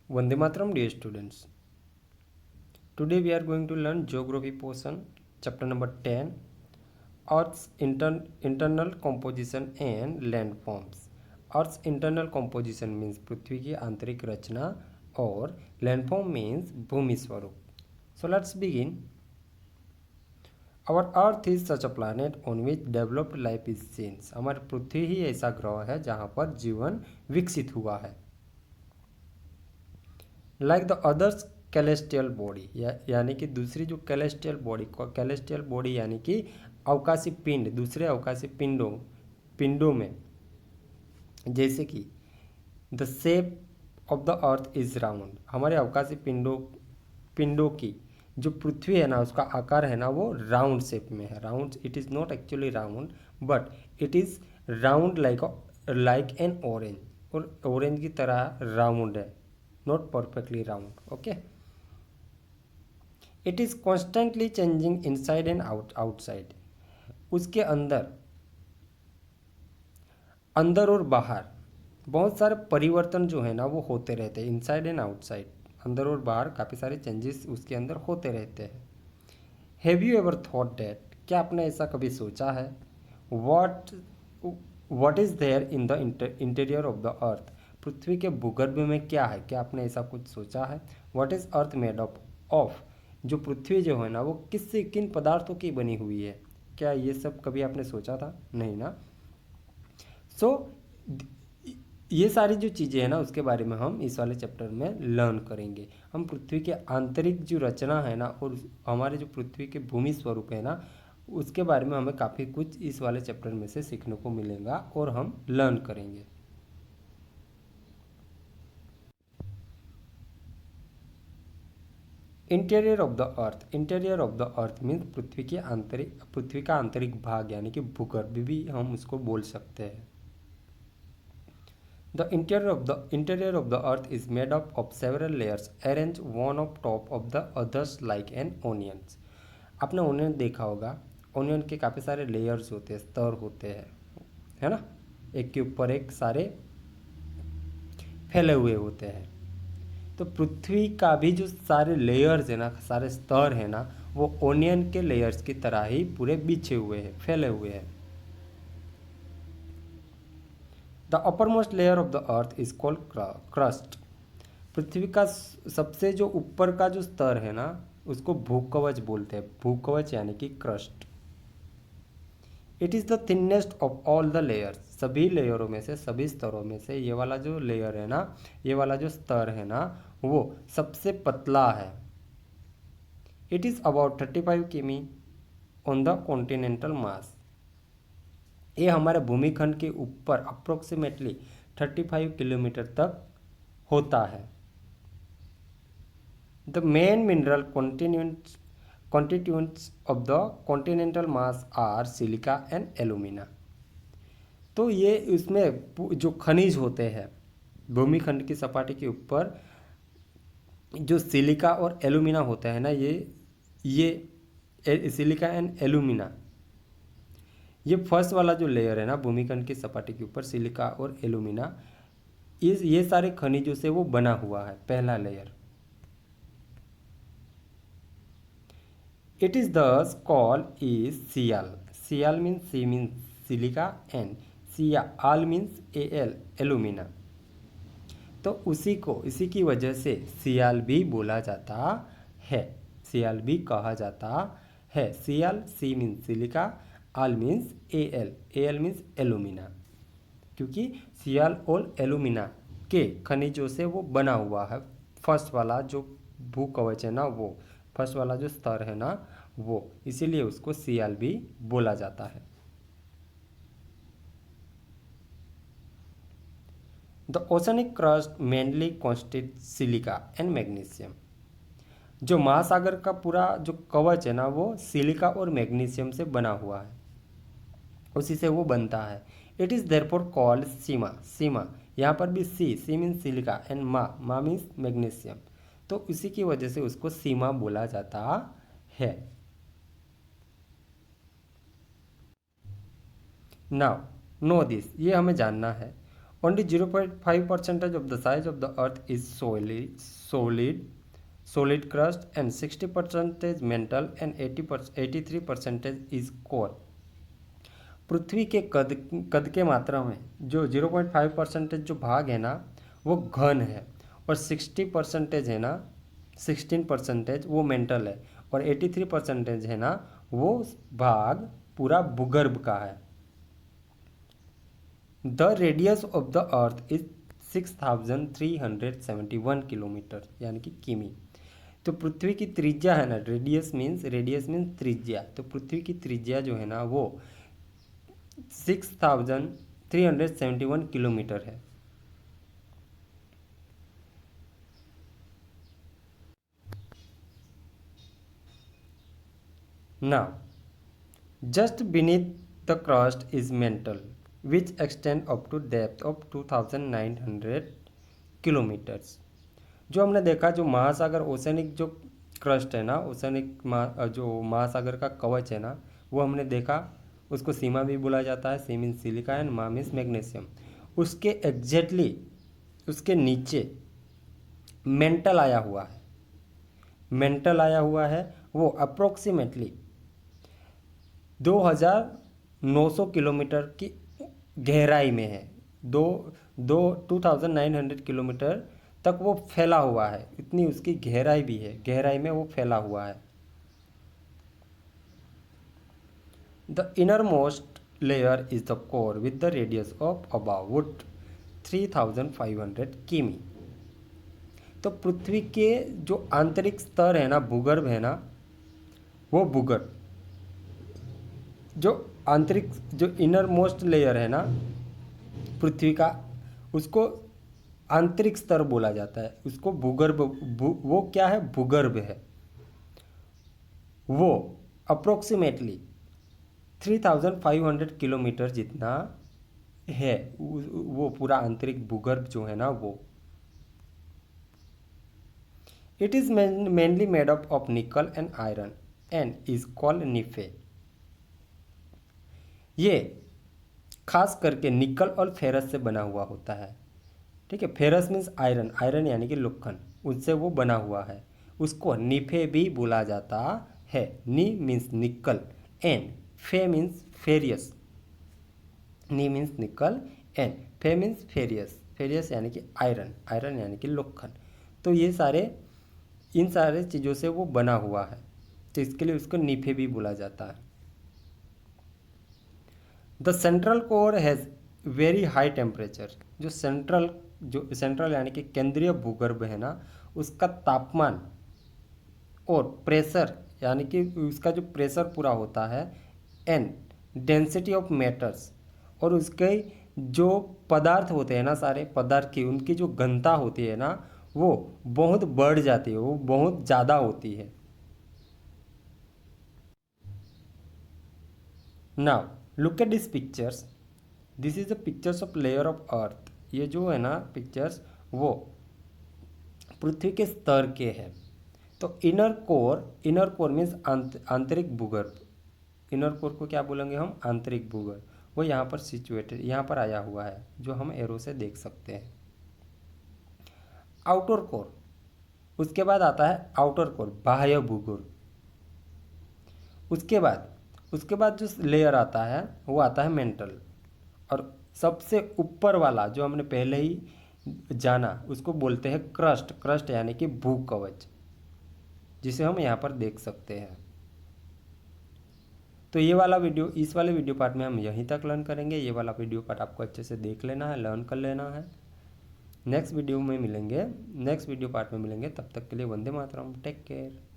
Vande Mataram, dear students. Today we are going to learn geography portion, chapter number 10, Earth's internal composition and landforms. Earth's internal composition means पृथ्वी की आंतरिक रचना और landform means भूमि स्वरूप. So let's begin. Our Earth is such a planet on which developed life is seen. हमारी पृथ्वी ही ऐसा ग्रह है जहाँ पर जीवन विकसित हुआ है. लाइक द अदर्स कैलेस्टियल बॉडी, यानी कि दूसरी जो कैलेस्टियल बॉडी यानी कि अवकाशी पिंड, दूसरे अवकाशी पिंडों में, जैसे कि the shape of the earth is round, हमारे अवकाशी पिंडों की जो पृथ्वी है ना उसका आकार है ना वो राउंड शेप में है. Round, it is not actually round but it is round like an orange, और ऑरेंज की तरह राउंड है, not perfectly round. Okay, it is constantly changing inside and outside. उसके अंदर और बाहर बहुत सारे परिवर्तन जो है ना वो होते रहते हैं. इनसाइड एंड आउटसाइड, अंदर और बाहर काफ़ी सारे चेंजेस उसके अंदर होते रहते हैं. Have you ever thought that, क्या आपने ऐसा कभी सोचा है? What is there in the interior of the earth, पृथ्वी के भूगर्भ में क्या है? क्या आपने ऐसा कुछ सोचा है? What is earth made of, जो पृथ्वी जो है ना वो किन पदार्थों की बनी हुई है? क्या ये सब कभी आपने सोचा था? नहीं ना. सो ये सारी जो चीज़ें हैं ना उसके बारे में हम इस वाले चैप्टर में लर्न करेंगे. हम पृथ्वी के आंतरिक जो रचना है ना और हमारे जो पृथ्वी के भूमि स्वरूप है ना उसके बारे में हमें काफ़ी कुछ इस वाले चैप्टर में से सीखने को मिलेगा और हम लर्न करेंगे. Interior of the earth, interior of the earth means पृथ्वी का आंतरिक भाग यानी कि भूगर्भ भी हम उसको बोल सकते हैं. The interior of the earth is made up of several layers arrange one of top of the others like an onions. आपने ओनियन देखा होगा, ओनियन के काफ़ी सारे लेयर्स होते हैं, स्तर होते हैं, है ना, एक के ऊपर एक सारे फैले हुए होते हैं. तो पृथ्वी का भी जो सारे लेयर्स है ना, सारे स्तर है ना, वो ओनियन के लेयर्स की तरह ही पूरे बिछे हुए हैं, फैले हुए हैं. The upper most layer of the earth is called crust. पृथ्वी का सबसे जो ऊपर का जो स्तर है ना उसको भूकवच बोलते हैं. भूकवच यानी कि crust. It is the thinnest of all the layers, सभी लेयरों में से, सभी स्तरों में से ये वाला जो लेयर है ना, ये वाला जो स्तर है ना वो सबसे पतला है. इट इज़ अबाउट 35 किमी ऑन द कॉन्टिनेंटल मास. ये हमारे भूमिखंड के ऊपर अप्रोक्सीमेटली 35 किलोमीटर तक होता है. The main mineral constituents of the continental mass are silica and alumina. तो ये उसमें जो खनिज होते हैं भूमिखंड की सपाटी के ऊपर, जो सिलिका और एलुमिना होता है ना, ये सिलिका एंड एलुमिना, ये फर्स्ट वाला जो लेयर है ना भूमिखंड की सपाटी के ऊपर, सिलिका और एलुमिना, ये सारे खनिजों से वो बना हुआ है, पहला layer. It is thus called is Sial. Sial means C means silica and Sial means Al alumina. तो इसी की वजह से सियाल भी बोला जाता है, सियाल भी कहा जाता है. Sial, si means silica, al means L means alumina, क्योंकि सियाल और एलुमिना के खनिजों से वो बना हुआ है. फर्स्ट वाला जो भूकवच है ना, वो फर्स्ट वाला जो स्तर है ना वो, इसीलिए उसको सियाल भी बोला जाता है. The oceanic crust mainly constitute silica and magnesium. जो महासागर का पूरा जो कवच है ना वो सिलिका और मैग्नीशियम से बना हुआ है, उसी से वो बनता है. इट इज़ देयरफॉर कॉल्ड सीमा, यहाँ पर भी सी मीन्स सिलिका एंड मा मीन्स मैग्नीशियम, तो उसी की वजह से उसको सीमा बोला जाता है. नाउ नो दिस, ये हमें जानना है. Only 0.5% of the size of the earth is solid crust and 60% mantle and 83% is core. पृथ्वी के कद के मात्रा में जो 0.5% जो भाग है ना वो घन है और 60% है ना 16% वो मेंटल है और 83% है ना वो भाग पूरा भूगर्भ का है। The radius of the earth is 6371 kilometre यानी कि किमी। तो पृथ्वी की त्रिज्या है ना, रेडियस मीन्स त्रिज्या, तो पृथ्वी की त्रिज्या जो है ना वो 6371 किलोमीटर है। Now, just beneath the crust is mantle, which extend up to depth of 2900 kilometres. जो हमने देखा जो महासागर ओशनिक जो क्रस्ट है ना, जो महासागर का कवच है ना वो हमने देखा, उसको सीमा भी बोला जाता है। सी मीन्स सिलिका एंड मा मीन्स मैग्नीशियम। उसके एग्जैक्टली उसके नीचे मेंटल आया हुआ है, वो अप्रोक्सीमेटली 2900 किलोमीटर की गहराई में है। 2900 किलोमीटर तक वो फैला हुआ है, इतनी उसकी गहराई भी है, गहराई में वो फैला हुआ है। The inner most layer is the core with the radius of about 3500 किमी। तो पृथ्वी के जो आंतरिक स्तर है ना, भूगर्भ है ना, वो भूगर्भ जो आंतरिक जो इनर मोस्ट लेयर है ना पृथ्वी का, उसको आंतरिक स्तर बोला जाता है। उसको भूगर्भ वो क्या है, भूगर्भ है। वो अप्रोक्सीमेटली 3500 किलोमीटर जितना है, वो पूरा आंतरिक भूगर्भ जो है ना वो। It is mainly made up of nickel and iron and is called nife. ये खास करके निकल और फेरस से बना हुआ होता है। ठीक है, फेरस मीन्स आयरन, आयरन यानी कि लोखंड, उससे वो बना हुआ है। उसको निफे भी बोला जाता है। नी मीन्स निकल एंड फे मीन्स फेरियस। नी मीन्स निकल एंड फे मीन्स फेरियस। फेरियस यानी कि आयरन, आयरन यानी कि लोखंड। तो ये इन सारे चीज़ों से वो बना हुआ है, तो इसके लिए उसको निफे भी बोला जाता है। The central core has very high temperature. जो सेंट्रल यानी कि केंद्रीय भूगर्भ है ना, उसका तापमान और प्रेशर यानी कि उसका जो प्रेशर पूरा होता है, एंड डेंसिटी ऑफ मैटर्स, और उसके जो पदार्थ होते हैं ना, सारे पदार्थ की उनकी जो घनता होती है ना वो बहुत बढ़ जाती है, वो बहुत ज़्यादा होती है। Now look at this pictures. This is the pictures of layer of earth. ये जो है ना पिक्चर्स वो पृथ्वी के स्तर के हैं। तो इनर कोर मीन्स आंतरिक भूगर्भ। इनर कोर को क्या बोलेंगे हम, आंतरिक भूगर्भ। वो यहाँ पर सिचुएटेड, यहाँ पर आया हुआ है, जो हम एरो से देख सकते हैं। आउटर कोर, उसके बाद आता है आउटर कोर, बाह्य भूगर्भ। उसके बाद जो लेयर आता है वो आता है मेंटल। और सबसे ऊपर वाला जो हमने पहले ही जाना उसको बोलते हैं क्रस्ट। क्रस्ट यानी कि भूकवच, जिसे हम यहाँ पर देख सकते हैं। तो ये वाला वीडियो, इस वाले वीडियो पार्ट में हम यहीं तक लर्न करेंगे। ये वाला वीडियो पार्ट आपको अच्छे से देख लेना है, लर्न कर लेना है। नेक्स्ट वीडियो पार्ट में मिलेंगे। तब तक के लिए वंदे मातरम, टेक केयर।